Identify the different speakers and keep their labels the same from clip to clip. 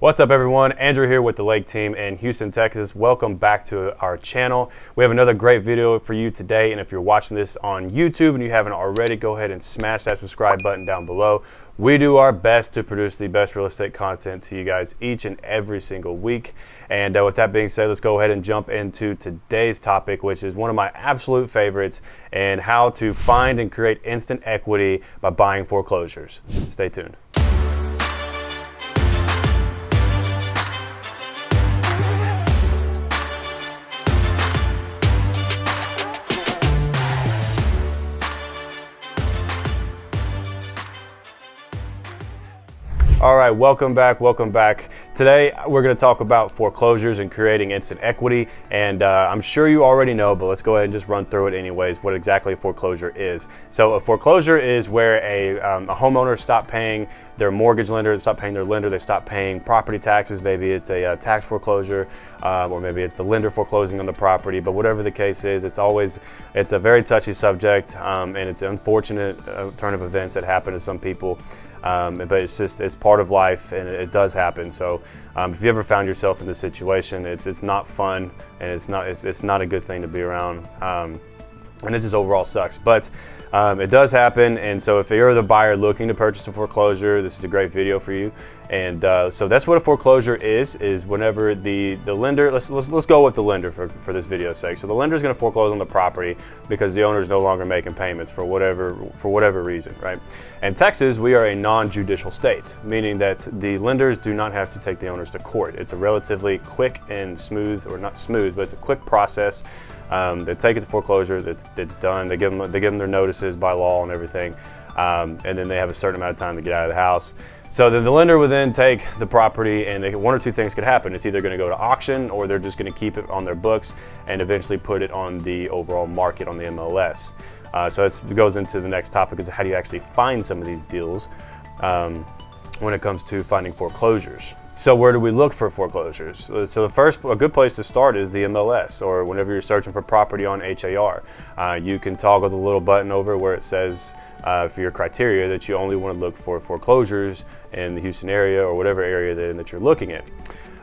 Speaker 1: What's up everyone, Andrew here with the Lake Team in Houston, Texas. Welcome back to our channel. We have another great video for you today, and if you're watching this on YouTube and you haven't already, go ahead and smash that subscribe button down below. We do our best to produce the best real estate content to you guys each and every single week. And with that being said, let's go ahead and jump into today's topic, which is one of my absolute favorites, and how to find and create instant equity by buying foreclosures. Stay tuned. All right, welcome back. Today, we're gonna talk about foreclosures and creating instant equity. And I'm sure you already know, but let's go ahead and just run through it anyways, what exactly a foreclosure is. So a foreclosure is where a homeowner stopped paying their mortgage lender, stop paying their lender, they stop paying property taxes. Maybe it's a tax foreclosure, or maybe it's the lender foreclosing on the property, but whatever the case is, it's a very touchy subject, and it's an unfortunate turn of events that happen to some people. But it's part of life, and it does happen. So if you ever found yourself in this situation, it's not fun, and it's not a good thing to be around, and it just overall sucks. But it does happen, and so if you're the buyer looking to purchase a foreclosure, this is a great video for you. And so that's what a foreclosure is whenever the lender, let's go with the lender for this video's sake. So the lender is going to foreclose on the property because the owner is no longer making payments for whatever reason, right? In Texas, we are a non-judicial state, meaning that the lenders do not have to take the owners to court. It's a relatively quick and smooth, or not smooth, but it's a quick process. They take it to foreclosure, it's done. They give them their notices by law and everything, and then they have a certain amount of time to get out of the house. So then the lender would then take the property, and one or two things could happen. It's either going to go to auction, or they're just going to keep it on their books and eventually put it on the overall market on the MLS. So it goes into the next topic, is how do you actually find some of these deals when it comes to finding foreclosures. So where do we look for foreclosures? So a good place to start is the MLS, or whenever you're searching for property on HAR. You can toggle the little button over where it says for your criteria that you only want to look for foreclosures in the Houston area or whatever area that you're looking at.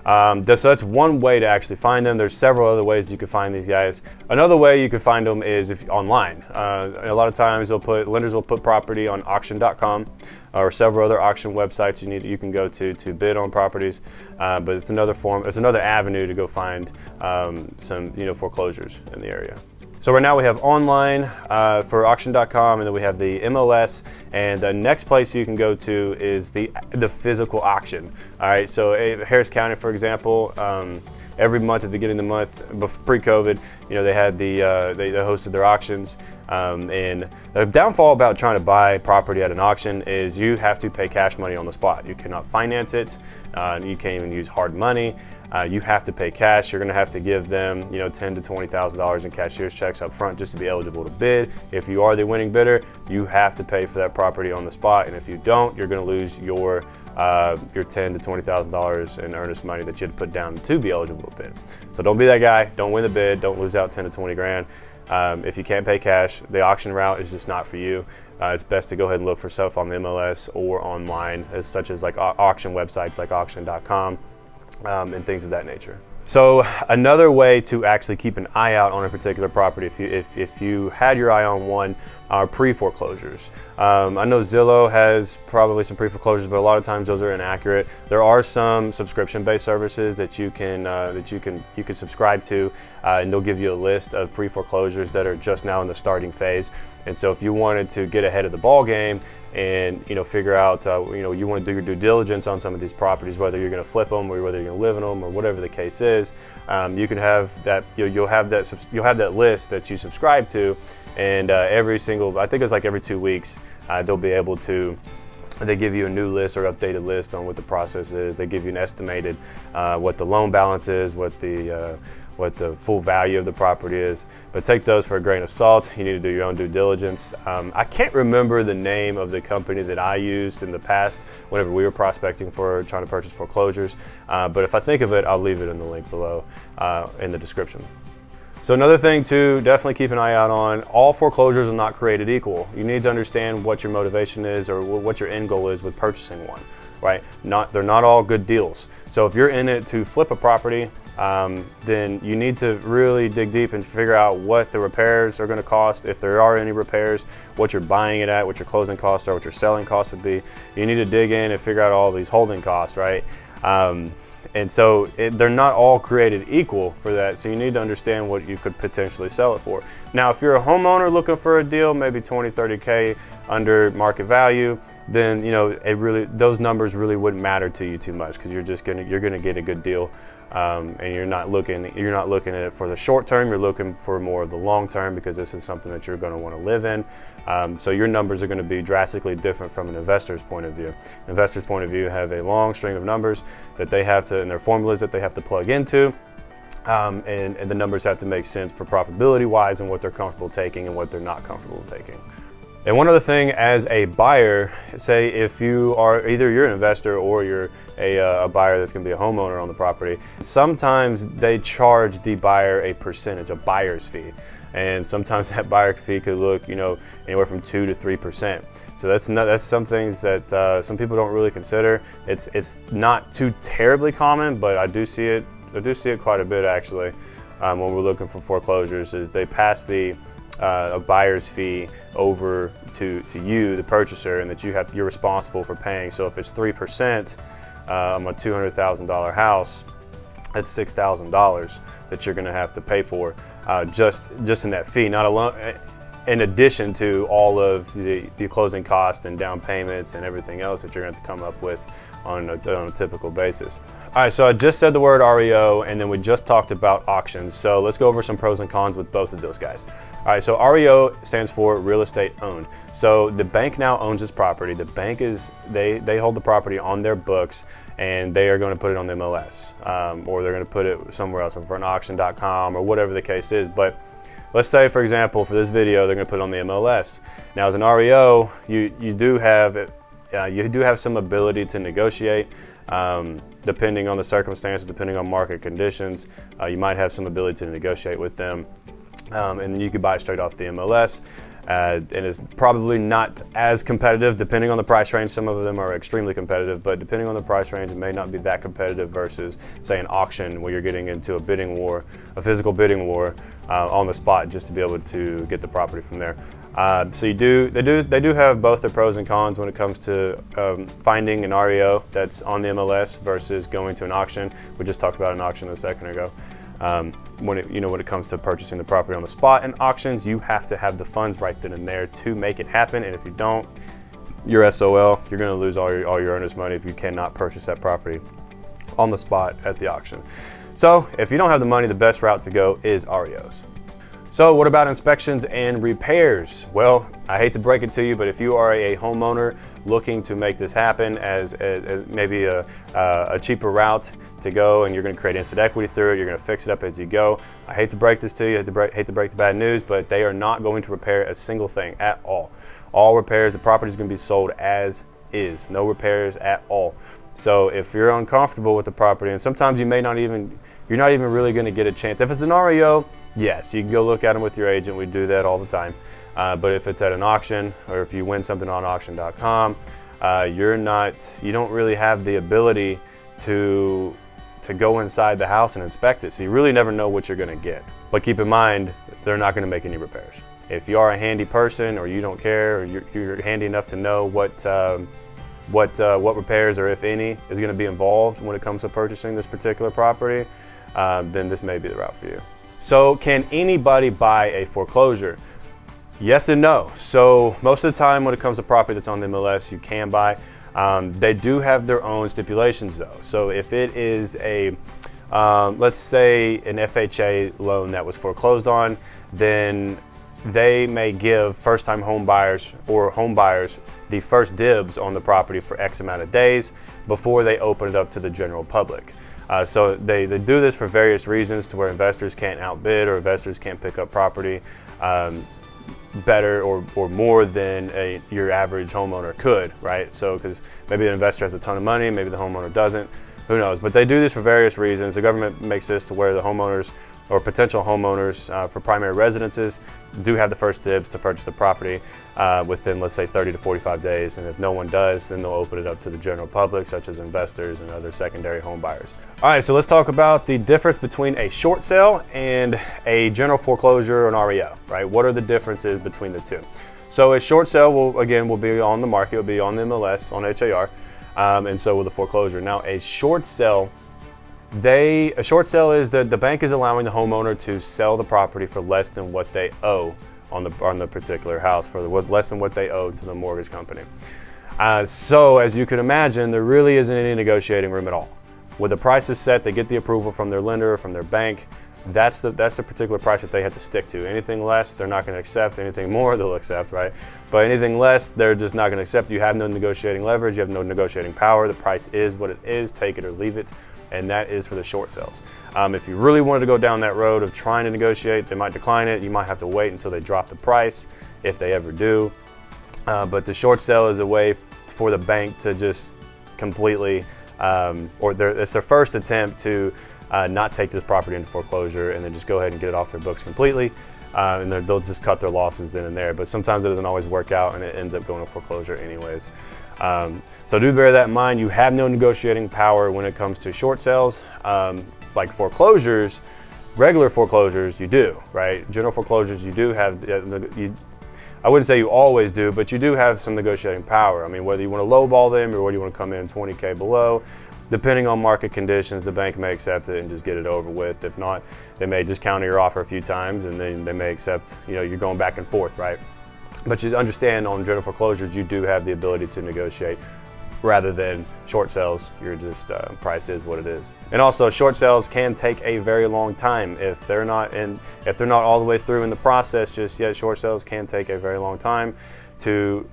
Speaker 1: So that's one way to actually find them. There's several other ways you can find these guys. Another way you can find them is online. A lot of times lenders will put property on auction.com or several other auction websites you can go to bid on properties. But it's another avenue to go find some foreclosures in the area. So right now we have online for auction.com, and then we have the MLS, and the next place you can go to is the physical auction. All right, so Harris County, for example, every month at the beginning of the month, pre-COVID, they had they hosted their auctions. And the downfall about trying to buy property at an auction is you have to pay cash money on the spot. You cannot finance it. You can't even use hard money. You have to pay cash. You're going to have to give them, $10,000 to $20,000 in cashier's checks up front just to be eligible to bid. If you are the winning bidder, you have to pay for that property on the spot, and if you don't, you're going to lose your $10,000 to $20,000 in earnest money that you had to put down to be eligible to bid. So don't be that guy. Don't win the bid. Don't lose out 10 to 20 grand. If you can't pay cash, the auction route is just not for you. It's best to go ahead and look for stuff on the MLS or online, such as like auction websites like auction.com. And things of that nature. So another way to actually keep an eye out on a particular property, if you had your eye on one, are pre-foreclosures. I know Zillow has probably some pre-foreclosures, but a lot of times those are inaccurate. There are some subscription-based services that you can subscribe to, and they'll give you a list of pre-foreclosures that are just now in the starting phase. And so if you wanted to get ahead of the ball game and figure out you want to do your due diligence on some of these properties, whether you're going to flip them or whether you're going to live in them or whatever the case is, you can have that. You'll have that list that you subscribe to, and I think it's like every 2 weeks, they'll be able to. They give you a new list or updated list on what the process is. They give you an estimated what the loan balance is, what the full value of the property is. But take those for a grain of salt. You need to do your own due diligence. I can't remember the name of the company that I used in the past whenever we were prospecting for trying to purchase foreclosures. But if I think of it, I'll leave it in the link below in the description. So another thing to definitely keep an eye out on, all foreclosures are not created equal. You need to understand what your motivation is or what your end goal is with purchasing one. right? They're not all good deals. So if you're in it to flip a property, then you need to really dig deep and figure out what the repairs are going to cost, if there are any repairs, what you're buying it at, what your closing costs are, what your selling costs would be. You need to dig in and figure out all these holding costs, right? And so they're not all created equal for that, so you need to understand what you could potentially sell it for. Now, if you're a homeowner looking for a deal, maybe 20, 30K under market value, then those numbers really wouldn't matter to you too much, because you're gonna get a good deal, and you're not looking at it for the short term. You're looking for more of the long term, because this is something that you're going to want to live in. So your numbers are going to be drastically different from an investor's point of view. An investor's point of view have a long string of numbers that they have to, and their formulas that they have to plug into. And the numbers have to make sense for profitability wise, and what they're comfortable taking and what they're not comfortable taking. And one other thing, as a buyer, say if you are you're an investor or you're a buyer that's going to be a homeowner on the property, sometimes they charge the buyer a percentage, a buyer's fee. And sometimes that buyer fee could look, anywhere from 2 to 3%. So that's some things that some people don't really consider. It's not too terribly common, but I do see it quite a bit actually. When we're looking for foreclosures, is they pass a buyer's fee over to you, the purchaser, and that you're responsible for paying. So if it's 3% on a $200,000 house, that's $6,000 that you're going to have to pay for just in that fee, not alone, in addition to all of the closing costs and down payments and everything else that you're going to have to come up with on a typical basis. All right, so I just said the word REO, and then we just talked about auctions. So let's go over some pros and cons with both of those guys. All right, so REO stands for real estate owned. So the bank now owns this property. The bank they hold the property on their books, and they are going to put it on the MLS, or they're going to put it somewhere else, for an auction.com or whatever the case is. But let's say, for example, for this video, they're going to put it on the MLS. Now, as an REO, you do have some ability to negotiate, depending on the circumstances, depending on market conditions. You might have some ability to negotiate with them, and then you could buy it straight off the MLS. And it's probably not as competitive depending on the price range. Some of them are extremely competitive, but depending on the price range, it may not be that competitive versus, say, an auction where you're getting into a bidding war, a physical bidding war on the spot, just to be able to get the property from there. So they do have both their pros and cons when it comes to finding an REO that's on the MLS versus going to an auction. We just talked about an auction a second ago. When it comes to purchasing the property on the spot in auctions, you have to have the funds right then and there to make it happen. And if you don't, you're SOL. You're going to lose all your earnest money if you cannot purchase that property on the spot at the auction. So if you don't have the money, the best route to go is REOs. So what about inspections and repairs? Well, I hate to break it to you, but if you are a homeowner looking to make this happen as maybe a cheaper route to go, and you're going to create instant equity through it, you're going to fix it up as you go, I hate to break this to you, hate to break the bad news, but they are not going to repair a single thing at all. All repairs, the property is going to be sold as is, no repairs at all. So if you're uncomfortable with the property, and sometimes you're not even really going to get a chance. If it's an REO, yes, you can go look at them with your agent. We do that all the time. But if it's at an auction, or if you win something on auction.com, you don't really have the ability to go inside the house and inspect it. So you really never know what you're going to get. But keep in mind, they're not going to make any repairs. If you are a handy person, or you don't care, or you're handy enough to know what repairs, or if any, is going to be involved when it comes to purchasing this particular property, then this may be the route for you. So can anybody buy a foreclosure? Yes and no. So most of the time when it comes to property that's on the MLS, you can buy. They do have their own stipulations though. So if it is let's say an FHA loan that was foreclosed on, then they may give first-time home buyers or home buyers the first dibs on the property for X amount of days before they open it up to the general public. So they do this for various reasons, to where investors can't outbid, or investors can't pick up property better or more than your average homeowner could, right? So because maybe the investor has a ton of money, maybe the homeowner doesn't, who knows? But they do this for various reasons. The government makes this to where the homeowners or potential homeowners for primary residences do have the first dibs to purchase the property within, let's say, 30 to 45 days. And if no one does, then they'll open it up to the general public, such as investors and other secondary home buyers. All right, so let's talk about the difference between a short sale and a general foreclosure or an REO, right? What are the differences between the two? So a short sale will be on the market, will be on the MLS, on HAR, and so will the foreclosure. Now, a short sale is the bank is allowing the homeowner to sell the property for less than what they owe on the particular house, for less than what they owe to the mortgage company. So as you can imagine, there really isn't any negotiating room at all. When the price is set, they get the approval from their lender or from their bank. That's the particular price that they have to stick to. Anything less, they're not going to accept. Anything more, they'll accept, right? But anything less, they're just not going to accept. You have no negotiating leverage. You have no negotiating power. The price is what it is. Take it or leave it. And that is for the short sales. If you really wanted to go down that road of trying to negotiate, they might decline it. You might have to wait until they drop the price, if they ever do. But the short sale is a way for the bank to just completely, it's their first attempt to not take this property into foreclosure and then just go ahead and get it off their books completely. And they'll just cut their losses then and there. But sometimes it doesn't always work out and it ends up going to foreclosure anyways. So do bear that in mind. You have no negotiating power when it comes to short sales. Like foreclosures, regular foreclosures, you do, right? General foreclosures, you do have, I wouldn't say you always do, but you do have some negotiating power. I mean, whether you want to lowball them or whether you want to come in 20K below, depending on market conditions, the bank may accept it and just get it over with. If not, they may just counter your offer a few times and then they may accept, you're going back and forth, right? But you understand on general foreclosures, you do have the ability to negotiate rather than short sales. You're just, price is what it is. And also short sales can take a very long time. If they're not all the way through in the process just yet, short sales can take a very long time to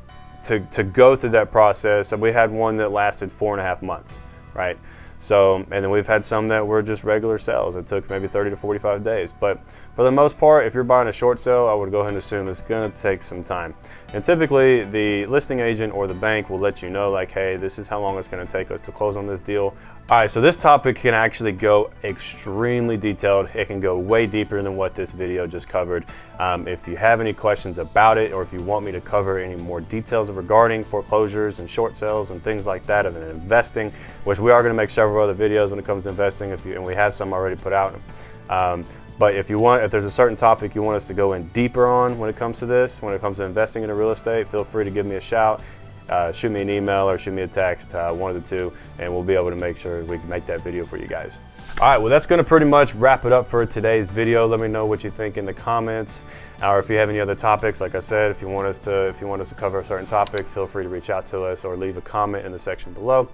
Speaker 1: go through that process. So we had one that lasted 4.5 months, right? So, and then we've had some that were just regular sales. It took maybe 30 to 45 days. But for the most part, if you're buying a short sale, I would go ahead and assume it's going to take some time. And typically the listing agent or the bank will let you know, like, hey, this is how long it's going to take us to close on this deal. All right, so this topic can actually go extremely detailed. It can go way deeper than what this video just covered. If you have any questions about it, or if you want me to cover any more details regarding foreclosures and short sales and things like that of investing, which we are going to make several other videos when it comes to investing, and we have some already put out. But if there's a certain topic you want us to go in deeper on when it comes to this, when it comes to investing into real estate, feel free to give me a shout. Shoot me an email or shoot me a text, one of the two, and we'll be able to make sure we can make that video for you guys. All right, well, that's going to pretty much wrap it up for today's video. Let me know what you think in the comments, or if you have any other topics. Like I said, if you want us to cover a certain topic, feel free to reach out to us or leave a comment in the section below.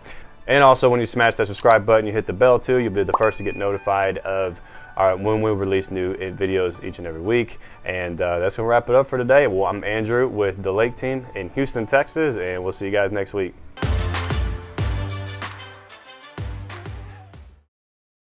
Speaker 1: And also, when you smash that subscribe button, you hit the bell too, you'll be the first to get notified of when we release new videos each and every week. And that's going to wrap it up for today. Well, I'm Andrew with the Lake Team in Houston, Texas, and we'll see you guys next week.